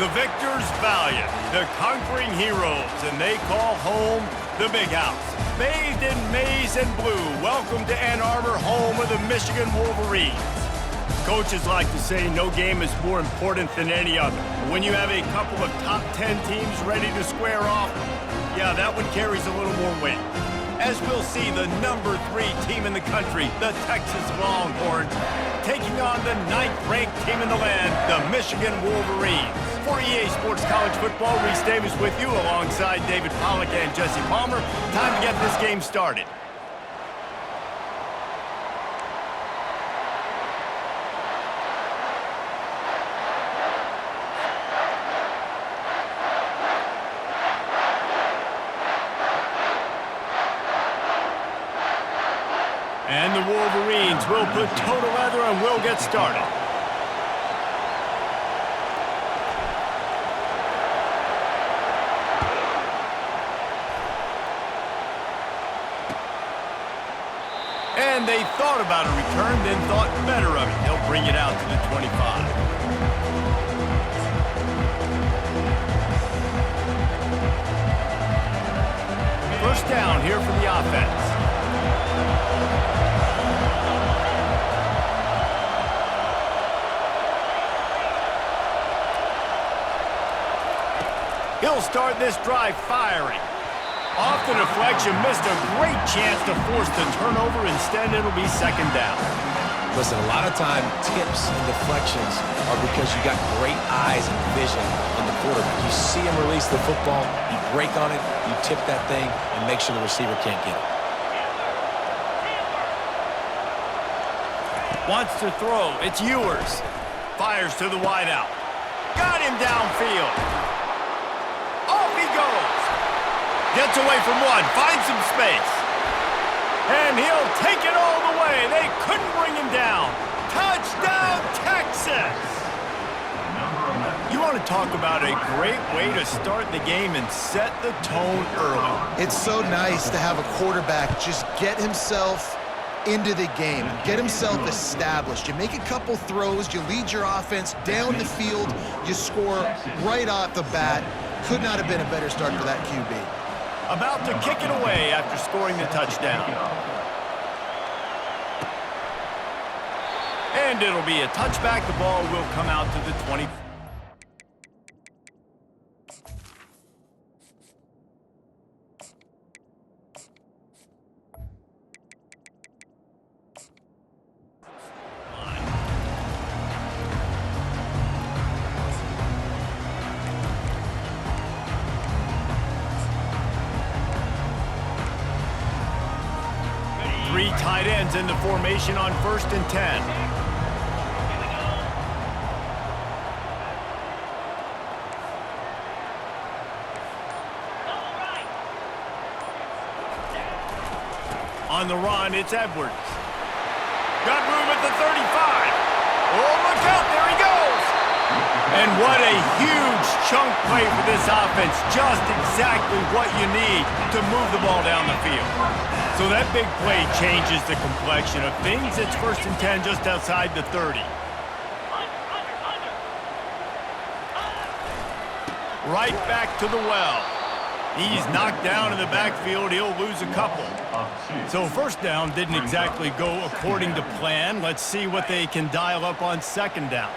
The victors valiant, the conquering heroes, and they call home the Big House. Bathed in maize and blue, welcome to Ann Arbor, home of the Michigan Wolverines. Coaches like to say no game is more important than any other. When you have a couple of top 10 teams ready to square off, yeah, that one carries a little more weight. As we'll see, the number 3 team in the country, the Texas Longhorns, taking on the 9th-ranked team in the land, the Michigan Wolverines. For EA Sports College Football, Reese Davis with you alongside David Pollack and Jesse Palmer. Time to get this game started. And the Wolverines will put toe to leather and will get started. And they thought about a return, then thought better of it. They'll bring it out to the 25. First down here for the offense. He'll start this drive firing. Off the deflection, missed a great chance to force the turnover. Instead, it'll be second down. Listen, a lot of time, tips and deflections are because you got great eyes and vision on the quarterback. You see him release the football, you break on it, you tip that thing, and make sure the receiver can't get it. Wants to throw. It's Ewers. Fires to the wideout. Got him downfield. Off he goes. Gets away from one. Finds some space. And he'll take it all the way. They couldn't bring him down. Touchdown, Texas! You want to talk about a great way to start the game and set the tone early. It's so nice to have a quarterback just get himself into the game, get himself established. You make a couple throws, you lead your offense down the field, you score right off the bat. Could not have been a better start for that QB. About to kick it away after scoring the touchdown. And it'll be a touchback. The ball will come out to the 20. Three tight ends in the formation on 1st and 10. On the run, it's Edwards. Got room at the 35. Oh, look out, there he goes. And what a huge chunk play for this offense. Just exactly what you need to move the ball down the field. So that big play changes the complexion of things. It's 1st and 10 just outside the 30. Right back to the well. He's knocked down in the backfield. He'll lose a couple. So first down didn't exactly go according to plan. Let's see what they can dial up on 2nd down.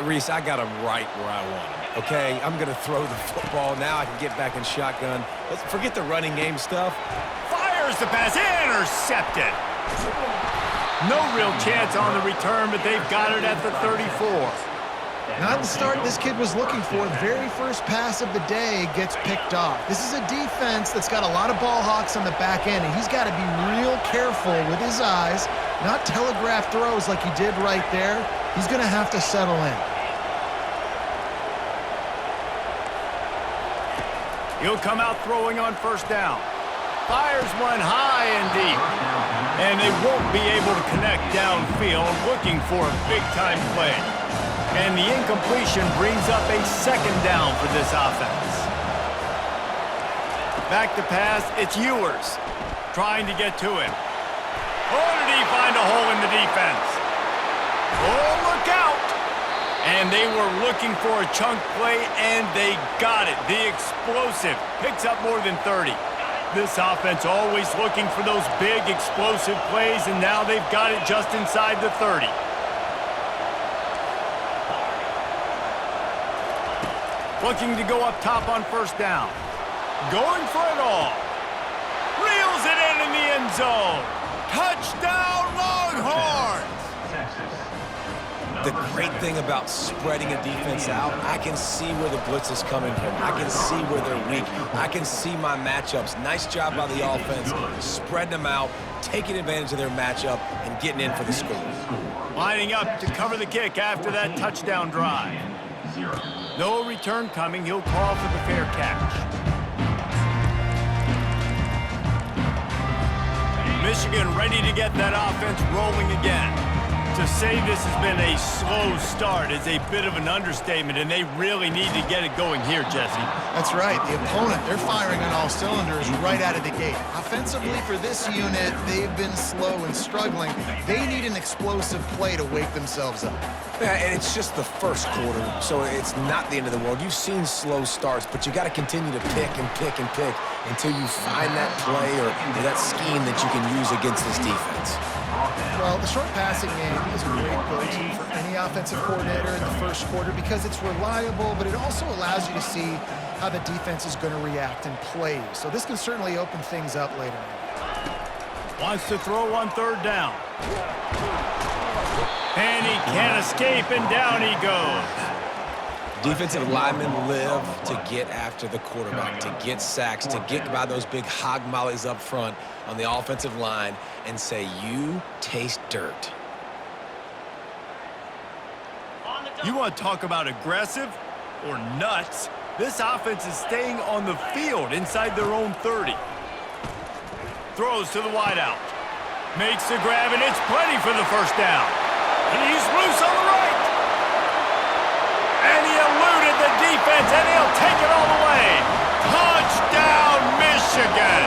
Reese, I got him right where I want him, okay? I'm going to throw the football. Now I can get back in shotgun. Let's forget the running game stuff. Fires the pass, intercepted. No real chance on the return, but they've got it at the 34. Not the start this kid was looking for. The very first pass of the day gets picked off. This is a defense that's got a lot of ball hawks on the back end, and he's got to be real careful with his eyes, not telegraph throws like he did right there. He's going to have to settle in. He'll come out throwing on 1st down. Fires one high and deep. And they won't be able to connect downfield, looking for a big-time play. And the incompletion brings up a 2nd down for this offense. Back to pass, it's Ewers. Trying to get to him. Oh, did he find a hole in the defense? Oh, look out! And they were looking for a chunk play, and they got it. The explosive picks up more than 30. This offense always looking for those big, explosive plays, and now they've got it just inside the 30. Looking to go up top on first down. Going for it all. Reels it in the end zone. Touchdown, Longhorns! The great thing about spreading a defense out, I can see where the blitz is coming from. I can see where they're weak. I can see my matchups. Nice job by the offense, spreading them out, taking advantage of their matchup, and getting in for the score. Lining up to cover the kick after that touchdown drive. No return coming. He'll call for the fair catch. Michigan ready to get that offense rolling again. To say this has been a slow start is a bit of an understatement, and they really need to get it going here, Jesse. That's right. The opponent, they're firing on all cylinders right out of the gate. Offensively for this unit, they've been slow and struggling. They need an explosive play to wake themselves up. Yeah, and it's just the first quarter, so it's not the end of the world. You've seen slow starts, but you got to continue to pick and pick and pick until you find that play or that scheme that you can use against this defense. Well, the short passing game is a great go-to for any offensive coordinator in the first quarter because it's reliable, but it also allows you to see how the defense is going to react and play. So this can certainly open things up later on. Wants to throw on third down. And he can't escape, and down he goes. Defensive linemen live to get after the quarterback, to get sacks, to get by those big hog mollies up front on the offensive line and say, you taste dirt. You want to talk about aggressive or nuts? This offense is staying on the field inside their own 30. Throws to the wideout. Makes the grab, and it's plenty for the first down. He's loose on the right. And he eluded the defense, and he'll take it all the way. Touchdown, Michigan!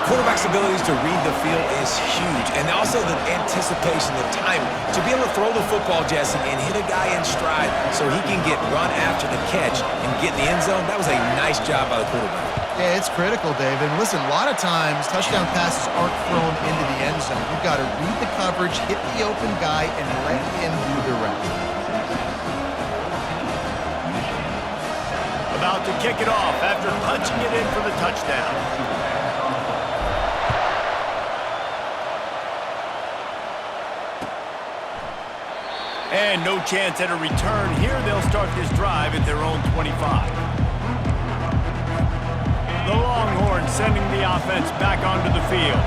Quarterback's abilities to read the field is huge, and also the anticipation, the timing. To be able to throw the football, Jesse, and hit a guy in stride so he can get run after the catch and get in the end zone, that was a nice job by the quarterback. Yeah, it's critical, David. And listen, a lot of times touchdown passes aren't thrown into the end zone. You've got to read the coverage, hit the open guy, and let him do the rest. About to kick it off after punching it in for the touchdown. And no chance at a return here. They'll start this drive at their own 25. The Longhorns sending the offense back onto the field.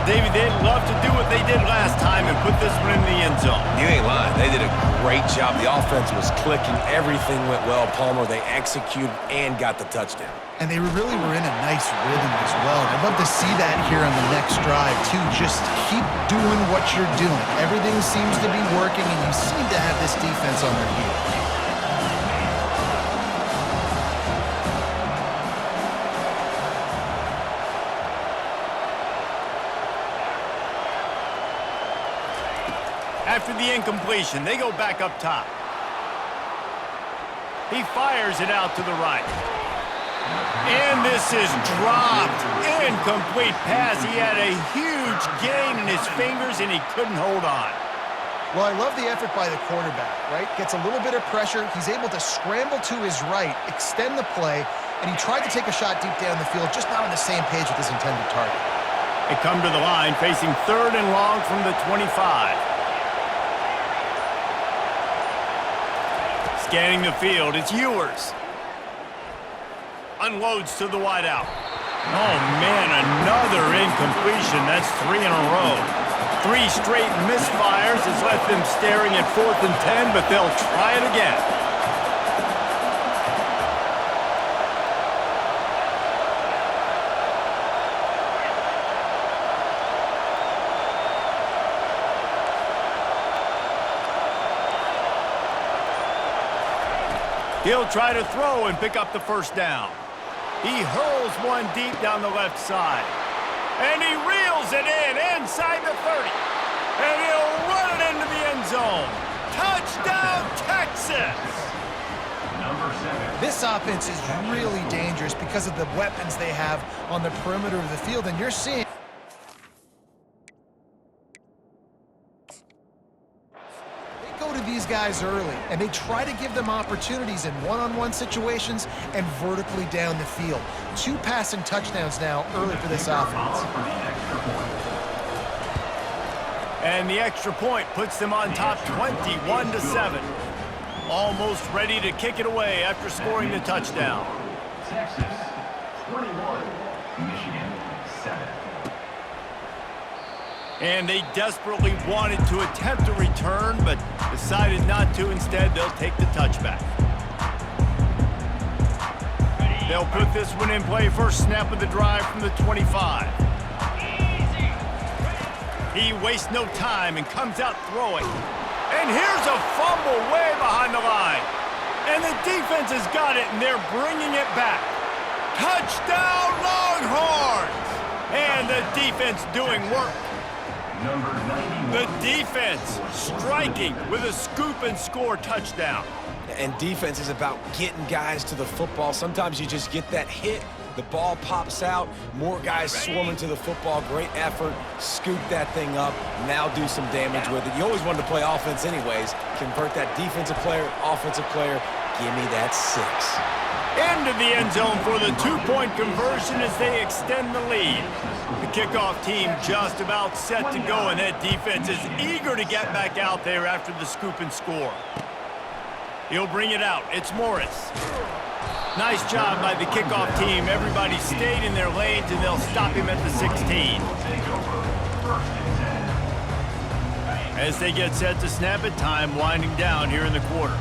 David, they'd love to do what they did last time and put this one in the end zone. You ain't lying. They did a great job. The offense was clicking. Everything went well, Palmer. They executed and got the touchdown. And they really were in a nice rhythm as well. I'd love to see that here on the next drive, too. Just keep doing what you're doing. Everything seems to be working, and you seem to have this defense on their heels. After the incompletion, they go back up top. He fires it out to the right. And this is dropped. Incomplete pass. He had a huge gain in his fingers, and he couldn't hold on. Well, I love the effort by the quarterback, right? Gets a little bit of pressure. He's able to scramble to his right, extend the play, and he tried to take a shot deep down the field, just not on the same page with his intended target. They come to the line, facing third and long from the 25. Scanning the field, it's Ewers. Unloads to the wideout. Oh, man, another incompletion. That's 3 in a row. 3 straight misfires has left them staring at 4th and 10, but they'll try it again. He'll try to throw and pick up the first down. He hurls one deep down the left side. And he reels it in inside the 30. And he'll run it into the end zone. Touchdown, Texas! This offense is really dangerous because of the weapons they have on the perimeter of the field, and you're seeing they go to these guys early, and they try to give them opportunities in one-on-one situations and vertically down the field. 2 passing touchdowns now early for this offense. And the extra point puts them on top 21-7. Almost ready to kick it away after scoring the touchdown. Texas 21, Michigan 7. And they desperately wanted to attempt a return, but decided not to. Instead, they'll take the touchback. They'll put this one in play. First snap of the drive from the 25. He wastes no time and comes out throwing. And here's a fumble way behind the line. And the defense has got it, and they're bringing it back. Touchdown, Longhorns! And the defense doing work. Number 91. The defense striking with a scoop and score touchdown. And defense is about getting guys to the football. Sometimes you just get that hit, the ball pops out, more guys swarming to the football. Great effort, scoop that thing up, now do some damage with it. You always wanted to play offense anyways. Convert that defensive player, offensive player, give me that 6. Into the end zone for the 2-point conversion as they extend the lead. The kickoff team just about set to go, and that defense is eager to get back out there after the scoop and score. He'll bring it out. It's Morris. Nice job by the kickoff team. Everybody stayed in their lanes, and they'll stop him at the 16. As they get set to snap it, time winding down here in the quarter.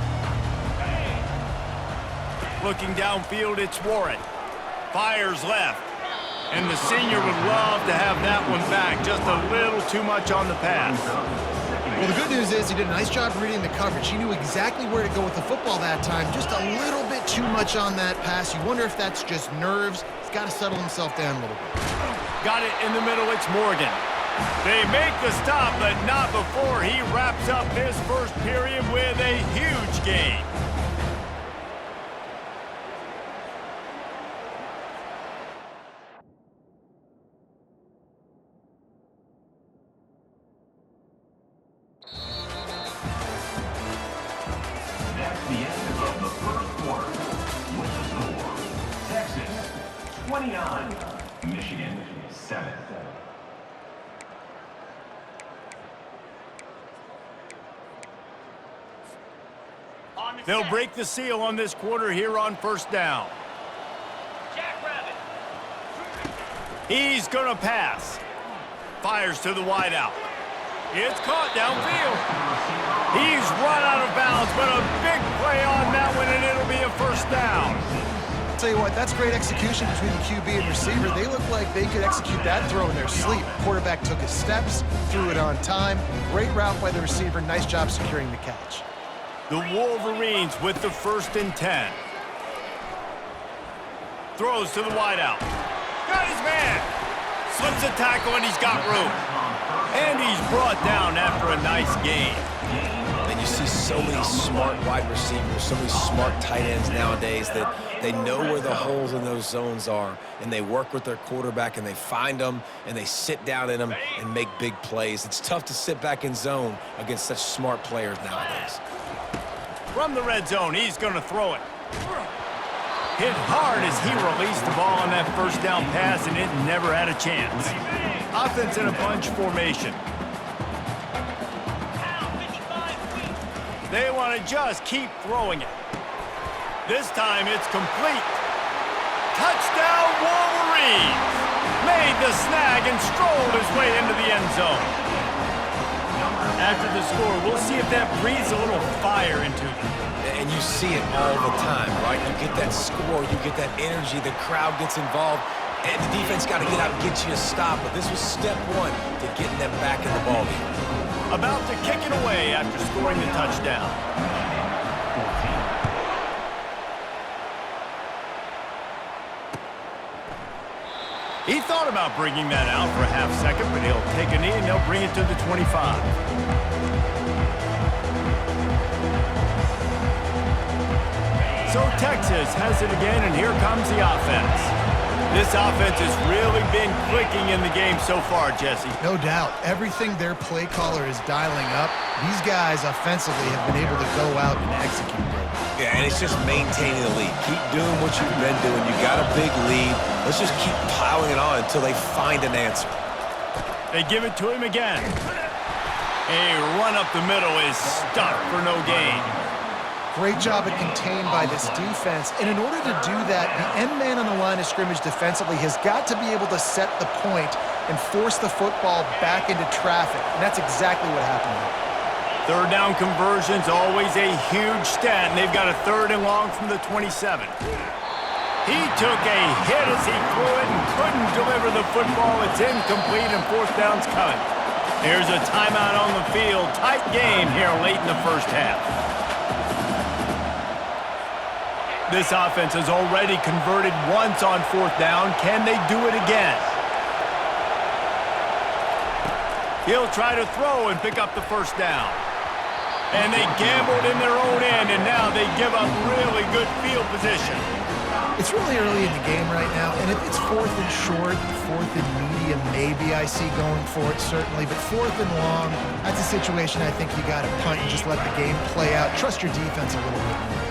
Looking downfield, it's Warren. Fires left. And the senior would love to have that one back. Just a little too much on the pass. Well, the good news is he did a nice job reading the coverage. He knew exactly where to go with the football that time. Just a little bit too much on that pass. You wonder if that's just nerves. He's got to settle himself down a little bit. Got it in the middle. It's Morgan. They make the stop, but not before he wraps up his first period with a huge gain. That's the end of the first quarter. With the score, Texas 29, Michigan 7. They'll break the seal on this quarter here on first down. He's going to pass. Fires to the wideout. It's caught downfield. He's run out of bounds, but a big play on that one, and it'll be a first down. I'll tell you what, that's great execution between the QB and receiver. They look like they could execute that throw in their sleep. Quarterback took his steps, threw it on time. Great route by the receiver. Nice job securing the catch. The Wolverines with the 1st and 10. Throws to the wideout. Got his man. Slips a tackle, and he's got room. And he's brought down after a nice gain. And you see so many smart wide receivers, so many smart tight ends nowadays that they know where the holes in those zones are, and they work with their quarterback, and they find them, and they sit down in them and make big plays. It's tough to sit back in zone against such smart players nowadays. From the red zone, he's going to throw it. Hit hard as he released the ball on that first down pass, and it never had a chance. Offense in a bunch formation. They want to just keep throwing it. This time it's complete. Touchdown Wolverines! Made the snag and strolled his way into the end zone. After the score, we'll see if that breathes a little fire into them. And you see it all the time, right? You get that score, you get that energy, the crowd gets involved, and the defense got to get out and get you a stop. But this was step one to getting them back in the ballgame. About to kick it away after scoring the touchdown. He thought about bringing that out for a half second, but he'll take a knee and they'll bring it to the 25. So Texas has it again, and here comes the offense. This offense has really been clicking in the game so far, Jesse. No doubt. Everything their play caller is dialing up, these guys offensively have been able to go out and execute. Yeah, and it's just maintaining the lead. Keep doing what you've been doing. You got a big lead. Let's just keep piling it on until they find an answer. They give it to him again. A run up the middle is stuck for no gain. Great job at contained by this defense. And in order to do that, the end man on the line of scrimmage defensively has got to be able to set the point and force the football back into traffic. And that's exactly what happened there. Third down conversion's always a huge stat, and they've got a 3rd and long from the 27. He took a hit as he threw it and couldn't deliver the football. It's incomplete, and 4th down's coming. Here's a timeout on the field. Tight game here late in the first half. This offense has already converted once on 4th down. Can they do it again? He'll try to throw and pick up the 1st down. And they gambled in their own end, and now they give up really good field position. It's really early in the game right now, and if it's 4th and short, 4th and medium, maybe I see going for it, certainly. But 4th and long, that's a situation I think you got to punt and just let the game play out. Trust your defense a little bit more.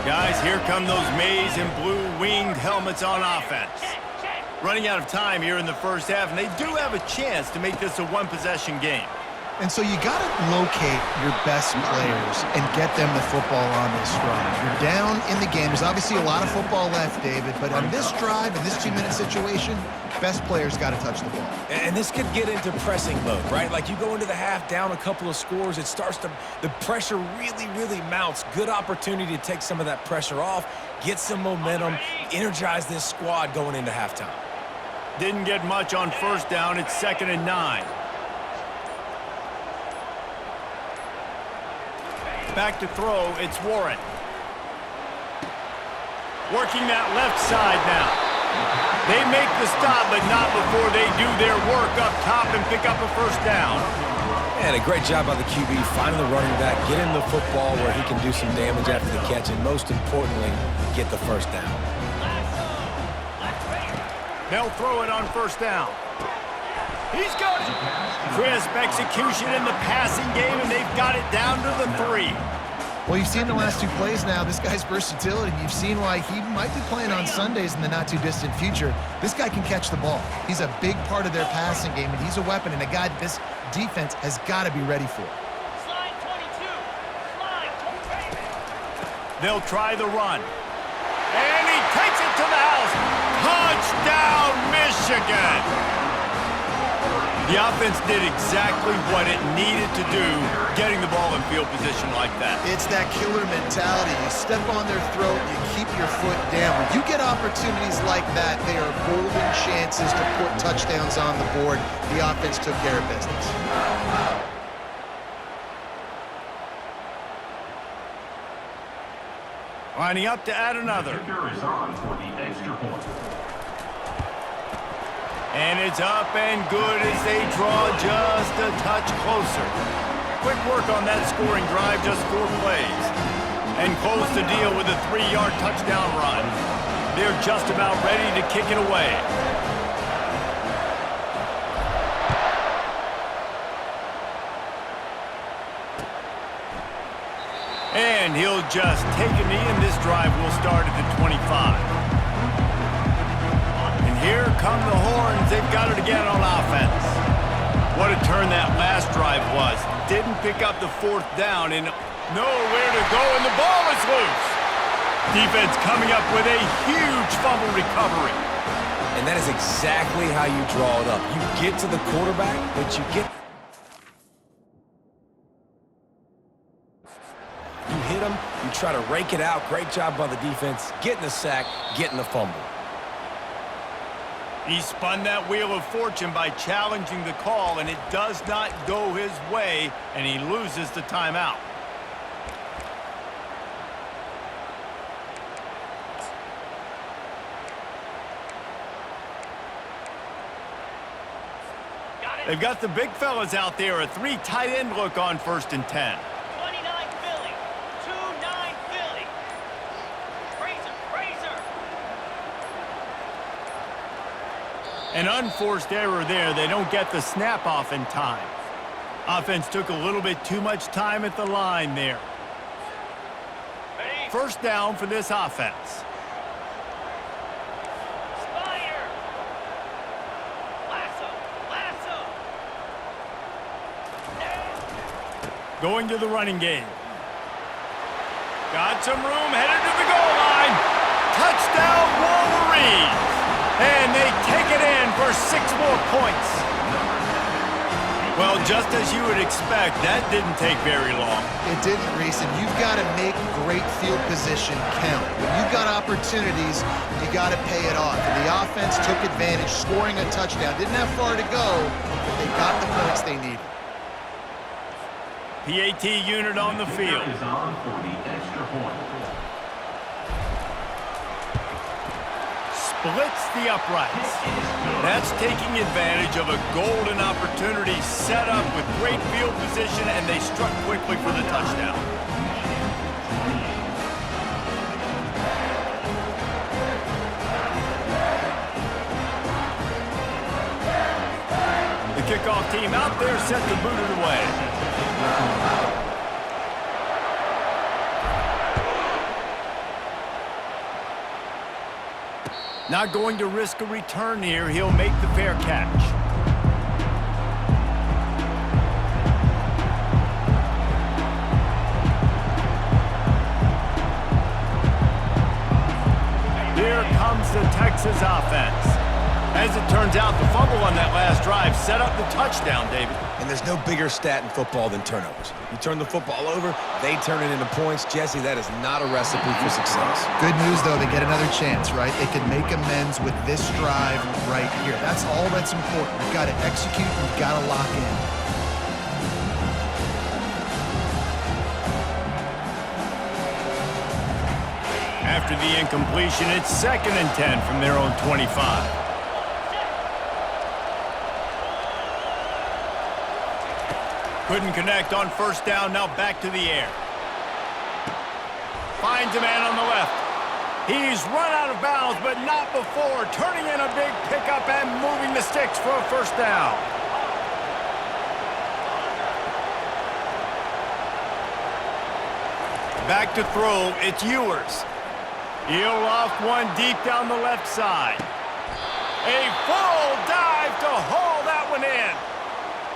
Guys, here come those maize and blue winged helmets on offense. Running out of time here in the first half, and they do have a chance to make this a one-possession game. And so you got to locate your best players and get them the football on this drive. You're down in the game. There's obviously a lot of football left, David, but on this drive, in this 2-minute situation, best players got to touch the ball. And this could get into pressing mode, right? Like you go into the half down a couple of scores, it starts to, the pressure really mounts. Good opportunity to take some of that pressure off, get some momentum, energize this squad going into halftime. Didn't get much on 1st down. It's 2nd and 9. Back to throw, it's Warren. Working that left side now. They make the stop, but not before they do their work up top and pick up a 1st down. And a great job by the QB, finding the running back, get him the football where he can do some damage after the catch, and most importantly, get the 1st down. They'll throw it on 1st down. He's got it. Crisp execution in the passing game, and they've got it down to the 3. Well, you've seen the last 2 plays now. This guy's versatility. You've seen why he might be playing on Sundays in the not-too-distant future. This guy can catch the ball. He's a big part of their passing game, and he's a weapon and a guy that this defense has got to be ready for. Slide 22. Slide 22. They'll try the run. And he takes it to the house. Touchdown, Michigan! The offense did exactly what it needed to do, getting the ball in field position like that. It's that killer mentality. You step on their throat, you keep your foot down. When you get opportunities like that, they are golden chances to put touchdowns on the board. The offense took care of business. Lining up to add another. Kicker is on for the extra point. And it's up and good as they draw just a touch closer. Quick work on that scoring drive, just 4 plays. And close the deal with a 3-yard touchdown run. They're just about ready to kick it away. And he'll just take a knee, and this drive will start at the 25. Here come the horns. They've got it again on offense. What a turn that last drive was. Didn't pick up the 4th down and nowhere to go, and the ball is loose. Defense coming up with a huge fumble recovery. And that is exactly how you draw it up. You get to the quarterback, but you hit him, you try to rake it out. Great job by the defense, getting the sack, getting the fumble. He spun that wheel of fortune by challenging the call, and it does not go his way, and he loses the timeout. They've got the big fellas out there, a 3 tight end look on 1st and 10. 29 Philly. 2-9 Philly. An unforced error there. They don't get the snap off in time. Offense took a little bit too much time at the line there. First down for this offense. Spire. Lasso. Going to the running game. Got some room, headed to the goal line. Touchdown, Wolverines. And they take it in for 6 more points. Well, just as you would expect, that didn't take very long. It didn't, Reese, and you've got to make great field position count. When you've got opportunities, you got to pay it off. And the offense took advantage, scoring a touchdown. Didn't have far to go, but they got the points they needed. PAT unit on the field. Is on for the extra point. Splits the uprights. That's taking advantage of a golden opportunity set up with great field position, and they struck quickly for the touchdown. The kickoff team out there set to boot it away. Not going to risk a return here. He'll make the fair catch. Here comes the Texas offense. As it turns out, the fumble on that last drive set up the touchdown, David. And there's no bigger stat in football than turnovers. You turn the football over, they turn it into points. Jesse, that is not a recipe for success. Good news, though, they get another chance, right? They can make amends with this drive right here. That's all that's important. You've got to execute, you've got to lock in. After the incompletion, it's 2nd and 10 from their own 25. Couldn't connect on first down, now back to the air. Finds a man on the left. He's run out of bounds, but not before. Turning in a big pickup and moving the sticks for a first down. Back to throw, it's Ewers. He'll loft one deep down the left side. A full dive to haul that one in.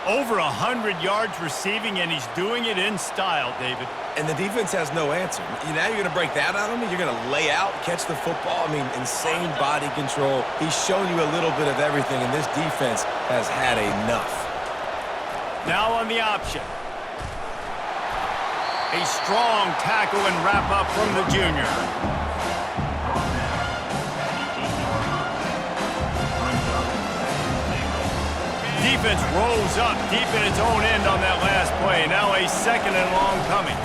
Over 100 yards receiving, and he's doing it in style, David. And the defense has no answer. Now you're going to break that out of me? You're going to lay out, catch the football? I mean, insane body control. He's shown you a little bit of everything, and this defense has had enough. Now on the option. A strong tackle and wrap up from the junior. Defense rolls up deep in its own end on that last play. Now a 2nd and long coming.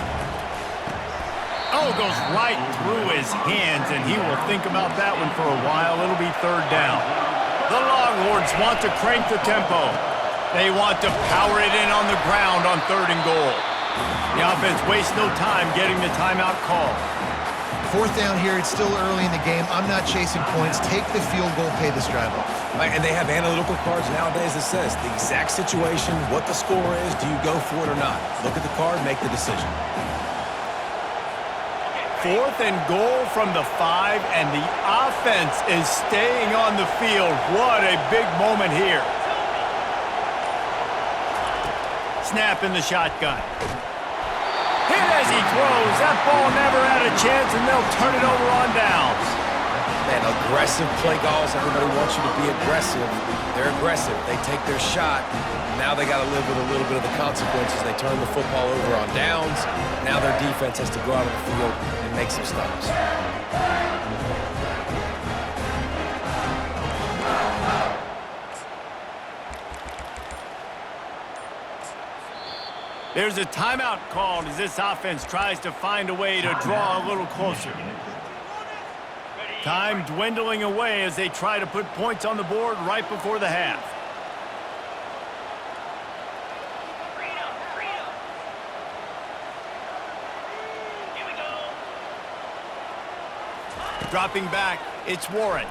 Oh, goes right through his hands, and he will think about that one for a while. It'll be 3rd down. The Longhorns want to crank the tempo. They want to power it in on the ground on 3rd and goal. The offense wastes no time getting the timeout call. 4th down here, it's still early in the game. I'm not chasing points. Take the field goal, pay this drive off. Right, and they have analytical cards nowadays that says the exact situation, what the score is, do you go for it or not? Look at the card, make the decision. 4th and goal from the 5, and the offense is staying on the field. What a big moment here. Snap in the shotgun. Hit as he throws. That ball never had a chance, and they'll turn it over on downs. Man, aggressive play calls. Everybody wants you to be aggressive. They're aggressive. They take their shot. Now they got to live with a little bit of the consequences. They turn the football over on downs. Now their defense has to go out on the field and make some stops. There's a timeout called as this offense tries to find a way to draw a little closer. Time dwindling away as they try to put points on the board right before the half. Here we go. Dropping back, it's Warren.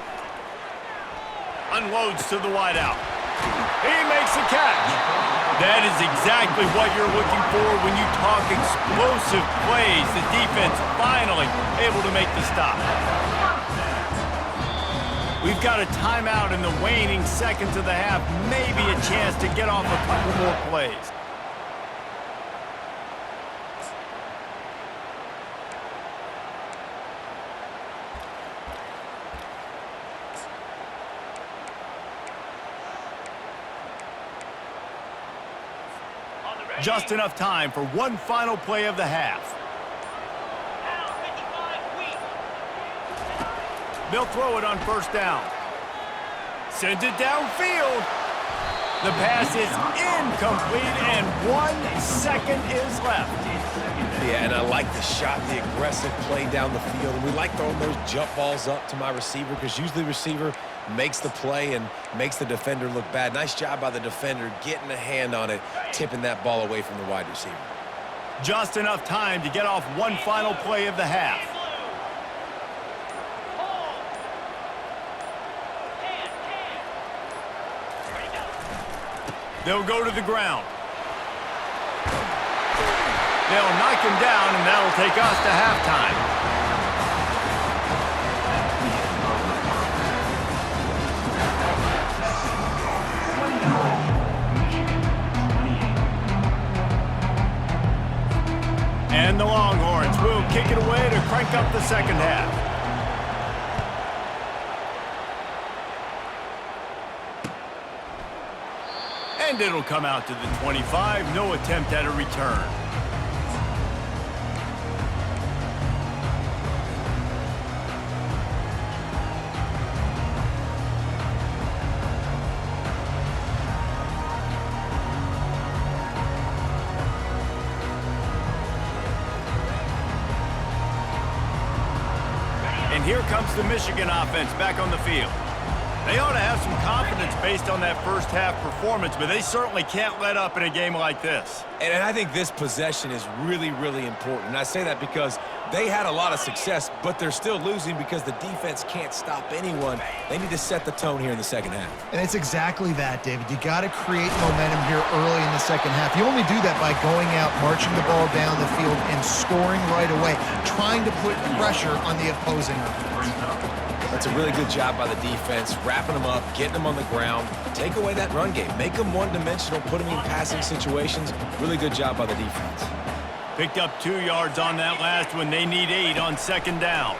Unloads to the wideout. He makes the catch. That is exactly what you're looking for when you talk explosive plays. The defense finally able to make the stop. We've got a timeout in the waning seconds of the half. Maybe a chance to get off a couple more plays. Just enough time for one final play of the half. Down 55 weak. They'll throw it on first down. Sends it downfield. The pass is incomplete, and 1 second is left. Yeah, and I like the shot, the aggressive play down the field. And we like throwing those jump balls up to my receiver because usually the receiver makes the play and makes the defender look bad. Nice job by the defender getting a hand on it, tipping that ball away from the wide receiver. Just enough time to get off one final play of the half. They'll go to the ground. They'll knock him down, and that'll take us to halftime. And the Longhorns will kick it away to crank up the second half. And it'll come out to the 25. No attempt at a return. And here comes the Michigan offense back on the field. They ought to have some confidence based on that first half performance, but they certainly can't let up in a game like this. And I think this possession is really, really important. And I say that because they had a lot of success, but they're still losing because the defense can't stop anyone. They need to set the tone here in the second half. And it's exactly that, David. You got to create momentum here early in the second half. You only do that by going out, marching the ball down the field, and scoring right away, trying to put pressure on the opposing offense. That's a really good job by the defense, wrapping them up, getting them on the ground, take away that run game, make them one-dimensional, put them in passing situations. Really good job by the defense. Picked up 2 yards on that last one. They need 8 on second down.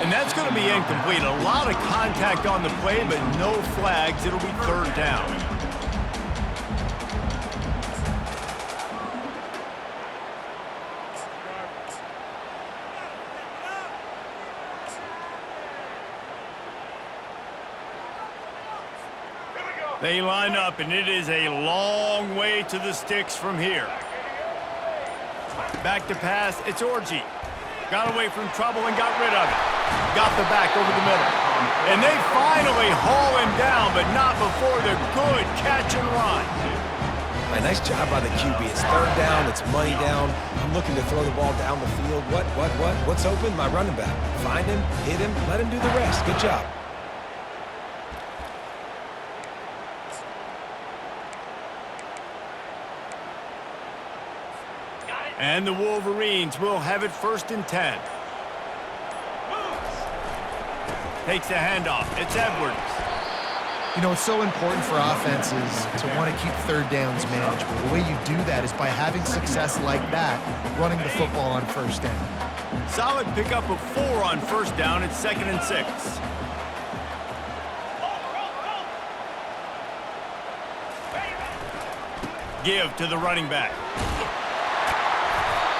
And that's going to be incomplete. A lot of contact on the play, but no flags. It'll be third down. They line up, and it is a long way to the sticks from here. Back to pass, it's Orji. Got away from trouble and got rid of it. Got the back over the middle. And they finally haul him down, but not before the good catch and run. Man, nice job by the QB. It's third down, it's money down. I'm looking to throw the ball down the field. What's open? My running back. Find him, hit him, let him do the rest. Good job. And the Wolverines will have it 1st and 10. Takes the handoff. It's Edwards. You know, it's so important for offenses to want to keep third downs manageable. The way you do that is by having success like that, running the football on first down. Solid pickup of 4 on first down. It's 2nd and 6. Give to the running back.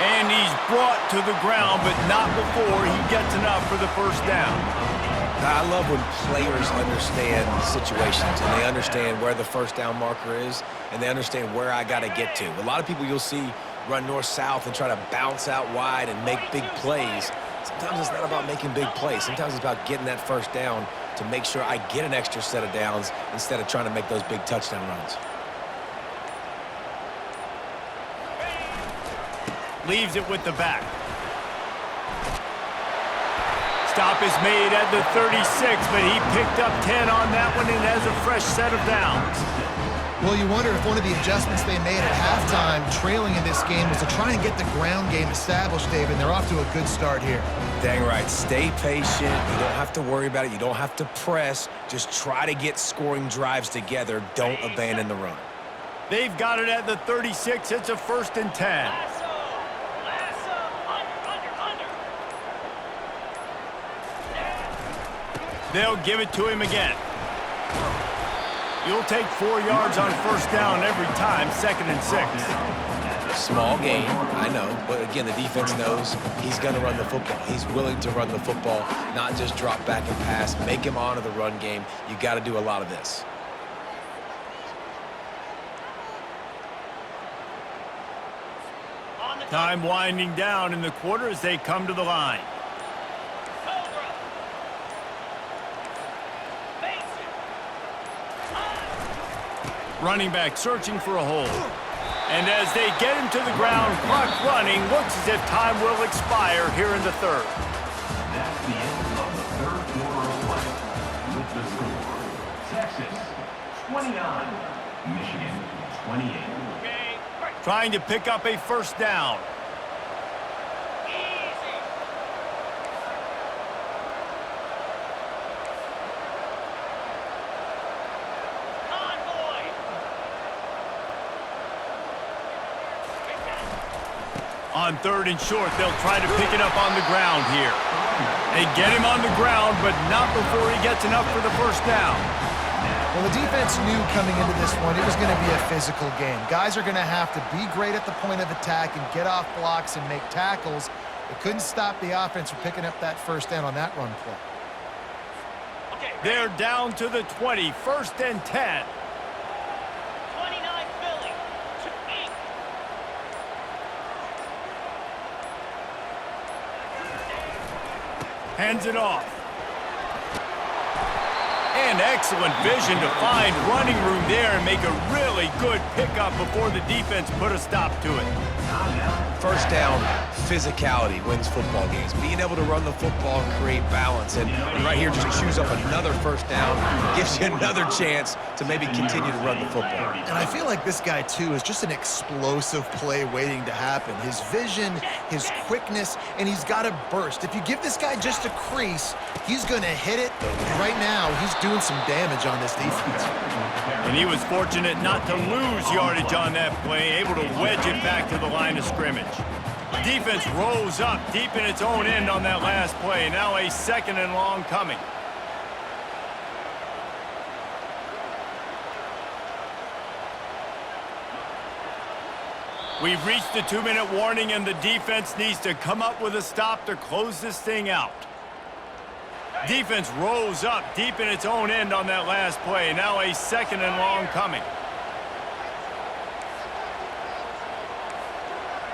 And he's brought to the ground, but not before he gets enough for the first down. I love when players understand situations and they understand where the first down marker is and they understand where I got to get to. A lot of people you'll see run north-south and try to bounce out wide and make big plays. Sometimes it's not about making big plays. Sometimes it's about getting that first down to make sure I get an extra set of downs instead of trying to make those big touchdown runs. Leaves it with the back. Stop is made at the 36, but he picked up 10 on that one and has a fresh set of downs. Well, you wonder if one of the adjustments they made at halftime, trailing in this game, was to try and get the ground game established, David. They're off to a good start here. Dang right. Stay patient. You don't have to worry about it. You don't have to press. Just try to get scoring drives together. Don't abandon the run. They've got it at the 36. It's a 1st and 10. Lasso, under. They'll give it to him again. You'll take 4 yards on 1st down every time, 2nd and 6. Small gain, I know, but again, the defense knows he's going to run the football. He's willing to run the football, not just drop back and pass, make him honor the run game. You got to do a lot of this. Time winding down in the quarter as they come to the line. Cobra. Face it. Running back searching for a hole. And as they get him to the ground, clock running, looks as if time will expire here in the 3rd. That's the end of the 3rd quarter of play. With the score, Texas 29, Michigan 28. Okay, break. Trying to pick up a 1st down. Easy. Convoy. On 3rd and short, they'll try to pick it up on the ground here. They get him on the ground, but not before he gets enough for the 1st down. Well, the defense knew coming into this one it was going to be a physical game. Guys are going to have to be great at the point of attack and get off blocks and make tackles. It couldn't stop the offense from picking up that 1st down on that run play. Okay, They're down to the 20, 1st and 10. 29 Philly to 8. Hands it off. And excellent vision to find running room there and make a really good pickup before the defense put a stop to it. 1st down, physicality wins football games. Being able to run the football and create balance. And right here, just chews up another 1st down, gives you another chance to maybe continue to run the football. And I feel like this guy, too, is just an explosive play waiting to happen. His vision, his quickness, and he's got a burst. If you give this guy just a crease, he's going to hit it. And right now, he's doing some damage on this defense. And he was fortunate not to lose yardage on that play, able to wedge it back to the line of scrimmage. Defense rose up deep in its own end on that last play. Now a 2nd and long coming. We've reached the 2-minute warning, and the defense needs to come up with a stop to close this thing out. Defense rose up deep in its own end on that last play. Now a 2nd and long coming.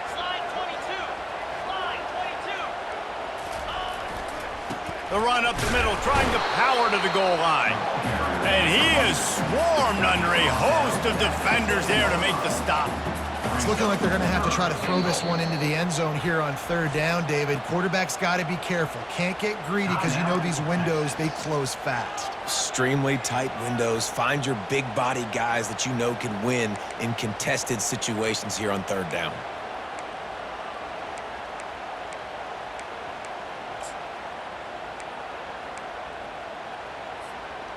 Slide 22. Slide 22. The run up the middle, trying to power to the goal line. And he is swarmed under a host of defenders there to make the stop. It's looking like they're going to have to try to throw this one into the end zone here on 3rd down, David. Quarterback's got to be careful. Can't get greedy because you know these windows, they close fast. Extremely tight windows. Find your big body guys that you know can win in contested situations here on 3rd down.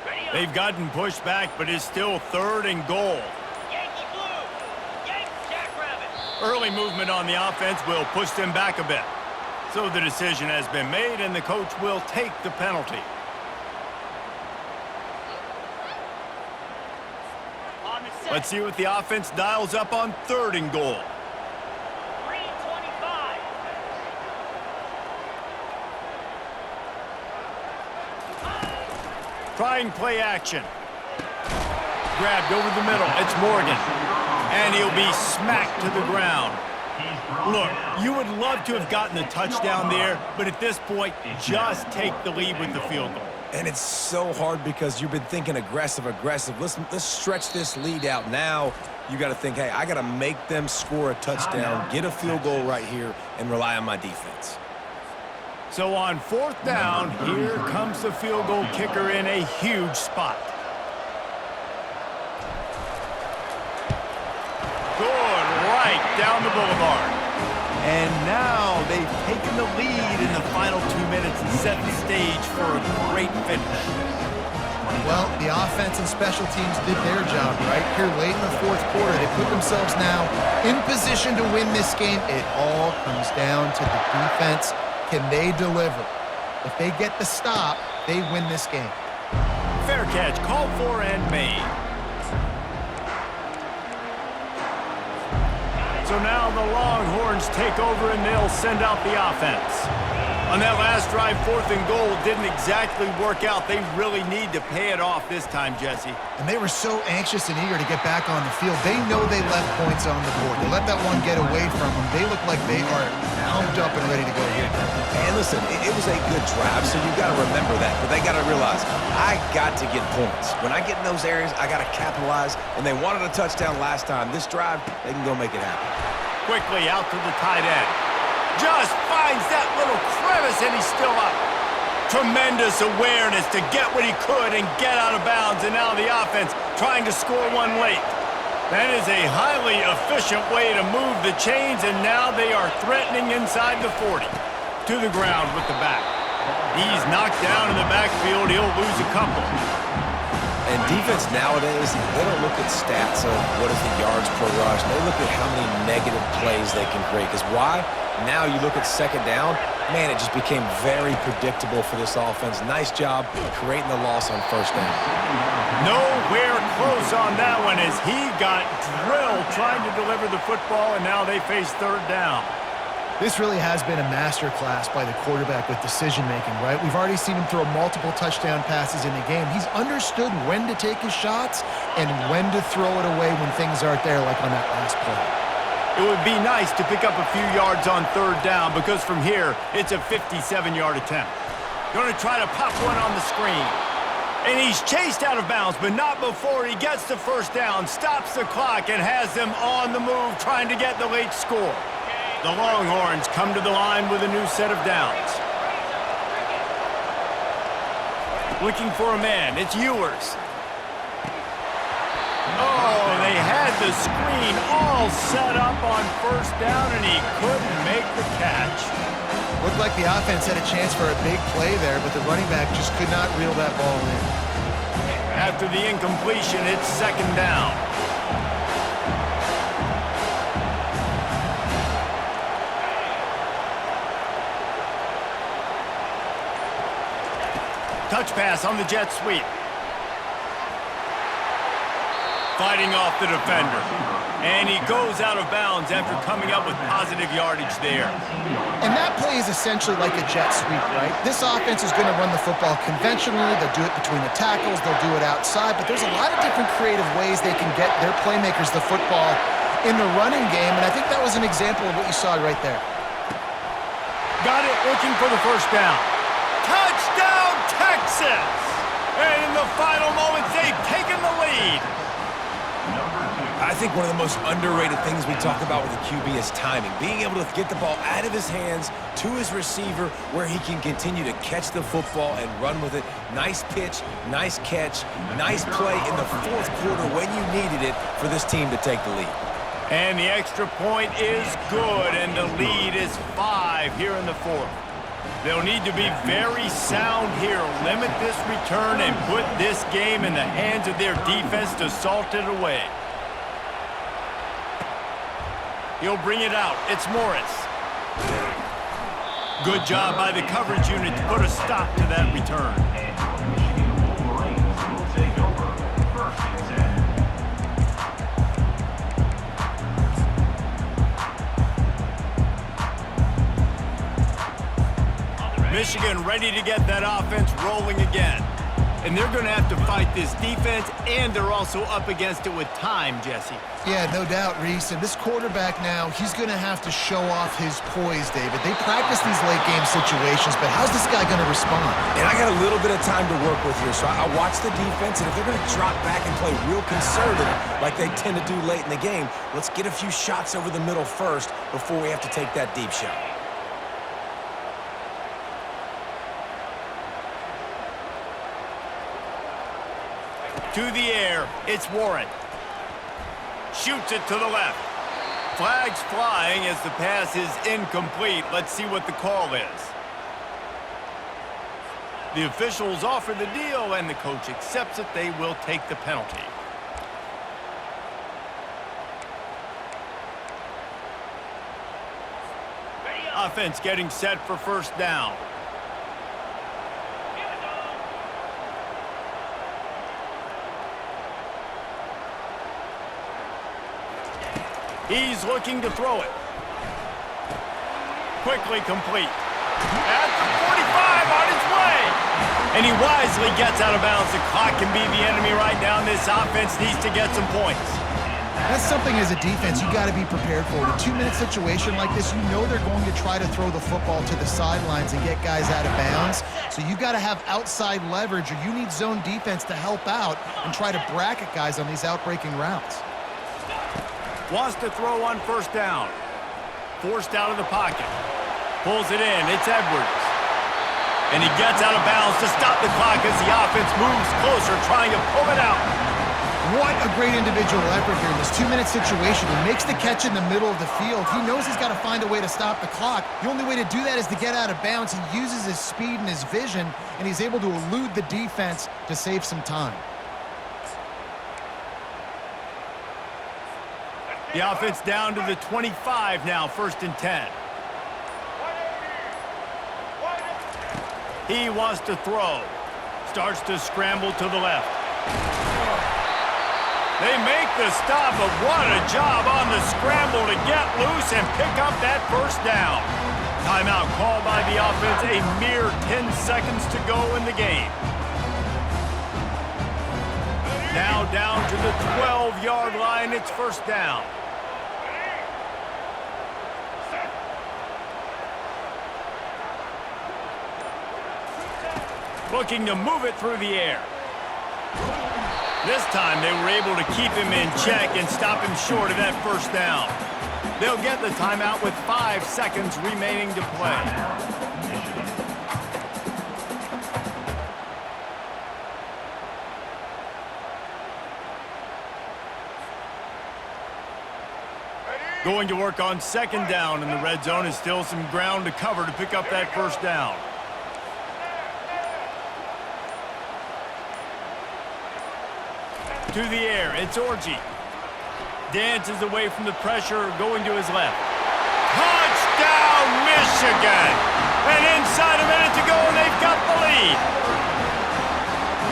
Ready up. They've gotten pushed back, but it's still 3rd and goal. Yankee blue. Yank jackrabbit. Early movement on the offense will push them back a bit. So the decision has been made, and the coach will take the penalty. On the set. Let's see what the offense dials up on 3rd and goal. Green 25. Trying play action. Grabbed over the middle. It's Morgan. And he'll be smacked to the ground. Look, you would love to have gotten the touchdown there, but at this point, just take the lead with the field goal. And it's so hard because you've been thinking aggressive. Let's stretch this lead out. Now you got to think, hey, I got to make them score a touchdown, get a field goal right here, and rely on my defense. So on 4th down, here comes the field goal kicker in a huge spot. Good, right down the boulevard. And now they've taken the lead in the final 2 minutes and set the stage for a great finish. Well, the offense and special teams did their job right here late in the 4th quarter. They put themselves now in position to win this game. It all comes down to the defense. Can they deliver? If they get the stop, they win this game. Fair catch, called for and made. So now the Longhorns take over and they'll send out the offense. On that last drive, 4th and goal didn't exactly work out. They really need to pay it off this time, Jesse. And they were so anxious and eager to get back on the field. They know they left points on the board. They let that one get away from them. They look like they are pumped up and ready to go here. And listen, it was a good drive, so you got to remember that. But they got to realize, I got to get points. When I get in those areas, I got to capitalize. And they wanted a touchdown last time. This drive, they can go make it happen. Quickly out to the tight end. Just finds that little crevice, and he's still up. Tremendous awareness to get what he could and get out of bounds, and now the offense trying to score one late. That is a highly efficient way to move the chains, and now they are threatening inside the 40. To the ground with the back. He's knocked down in the backfield. He'll lose a couple. And defense nowadays, they don't look at stats of what is the yards per rush. They look at how many negative plays they can create. Because why? Now you look at 2nd down, man, it just became very predictable for this offense. Nice job creating the loss on 1st down. Nowhere close on that one as he got drilled trying to deliver the football, and now they face 3rd down. This really has been a master class by the quarterback with decision-making, right? We've already seen him throw multiple touchdown passes in the game. He's understood when to take his shots and when to throw it away when things aren't there, like on that last play. It would be nice to pick up a few yards on 3rd down because from here, it's a 57-yard attempt. Going to try to pop one on the screen. And he's chased out of bounds, but not before he gets the 1st down, stops the clock, and has them on the move trying to get the late score. The Longhorns come to the line with a new set of downs. Looking for a man. It's Ewers. Oh, they had the screen all set up on 1st down, and he couldn't make the catch. Looked like the offense had a chance for a big play there, but the running back just could not reel that ball in. After the incompletion, it's 2nd down. Touch pass on the jet sweep. Fighting off the defender. And he goes out of bounds after coming up with positive yardage there. And that play is essentially like a jet sweep, right? This offense is going to run the football conventionally. They'll do it between the tackles. They'll do it outside. But there's a lot of different creative ways they can get their playmakers the football in the running game. And I think that was an example of what you saw right there. Got it, looking for the 1st down. Touchdown, Texas! And in the final moments, they've taken the lead. I think one of the most underrated things we talk about with the QB is timing. Being able to get the ball out of his hands to his receiver where he can continue to catch the football and run with it. Nice pitch, nice catch, nice play in the 4th quarter when you needed it for this team to take the lead. And the extra point is good, and the lead is 5 here in the 4th. They'll need to be very sound here, limit this return, and put this game in the hands of their defense to salt it away. He'll bring it out. It's Morris. Good job by the coverage unit to put a stop to that return. Michigan ready to get that offense rolling again. And they're going to have to fight this defense, and they're also up against it with time, Jesse. Yeah, no doubt, Reese. And this quarterback now, he's going to have to show off his poise, David. They practice these late-game situations, but how's this guy going to respond? And I got a little bit of time to work with here, so I watch the defense, and if they're going to drop back and play real conservative like they tend to do late in the game, let's get a few shots over the middle first before we have to take that deep shot. To the air, it's Warren. Shoots it to the left. Flags flying as the pass is incomplete. Let's see what the call is. The officials offer the deal, and the coach accepts it. They will take the penalty. Offense getting set for first down. He's looking to throw it. Quickly complete. At the 45, on his way. And he wisely gets out of bounds. The clock can be the enemy right now. This offense needs to get some points. That's something as a defense you got to be prepared for. In a 2-minute situation like this, you know they're going to try to throw the football to the sidelines and get guys out of bounds. So you got to have outside leverage, or you need zone defense to help out and try to bracket guys on these outbreaking routes. Wants to throw on first down. Forced out of the pocket. Pulls it in. It's Edwards. And he gets out of bounds to stop the clock as the offense moves closer, trying to pull it out. What a great individual effort here in this 2-minute situation. He makes the catch in the middle of the field. He knows he's got to find a way to stop the clock. The only way to do that is to get out of bounds. He uses his speed and his vision, and he's able to elude the defense to save some time. The offense down to the 25 now, 1st and 10. He wants to throw. Starts to scramble to the left. They make the stop, but what a job on the scramble to get loose and pick up that first down. Timeout called by the offense, a mere 10 seconds to go in the game. Now down to the 12-yard line, it's first down. Looking to move it through the air. This time they were able to keep him in check and stop him short of that first down. They'll get the timeout with 5 seconds remaining to play. Going to work on second down in the red zone, is still some ground to cover to pick up that first down. To the air, it's Orji. Dances away from the pressure, going to his left. Touchdown, Michigan! And inside a minute to go, and they've got the lead.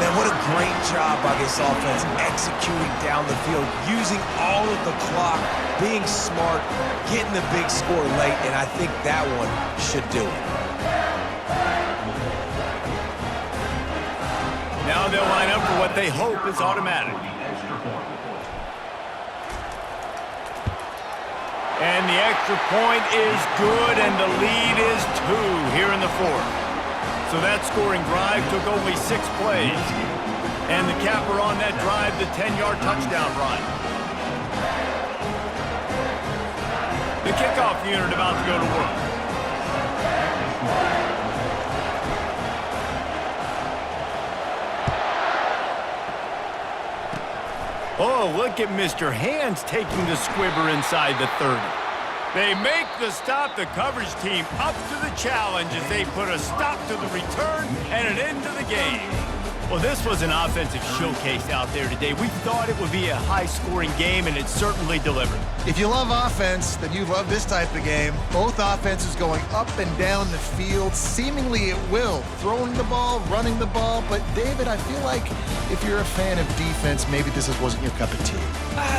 Man, what a great job by this offense executing down the field, using all of the clock, being smart, getting the big score late, and I think that one should do it. Now they'll line up for what they hope is automatic. And the extra point is good, and the lead is 2 here in the 4th. So that scoring drive took only 6 plays. And the capper on that drive, the 10-yard touchdown run. The kickoff unit about to go to work. Oh, look at Mr. Hands taking the squibber inside the 30. They make the stop. The coverage team up to the challenge as they put a stop to the return and an end to the game. Well, this was an offensive showcase out there today. We thought it would be a high-scoring game, and it certainly delivered. If you love offense, then you love this type of game. Both offenses going up and down the field, seemingly at will, throwing the ball, running the ball. But, David, I feel like if you're a fan of defense, maybe this wasn't your cup of tea.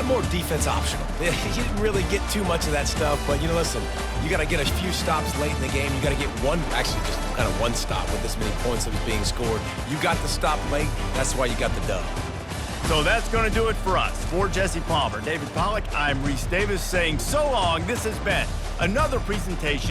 More defense optional. You didn't really get too much of that stuff, but, listen, you got to get a few stops late in the game. You got to get just kind of one stop with this many points that was being scored. You got the stop late. That's why you got the dub. So that's going to do it for us. For Jesse Palmer, David Pollack, I'm Reese Davis saying so long. This has been another presentation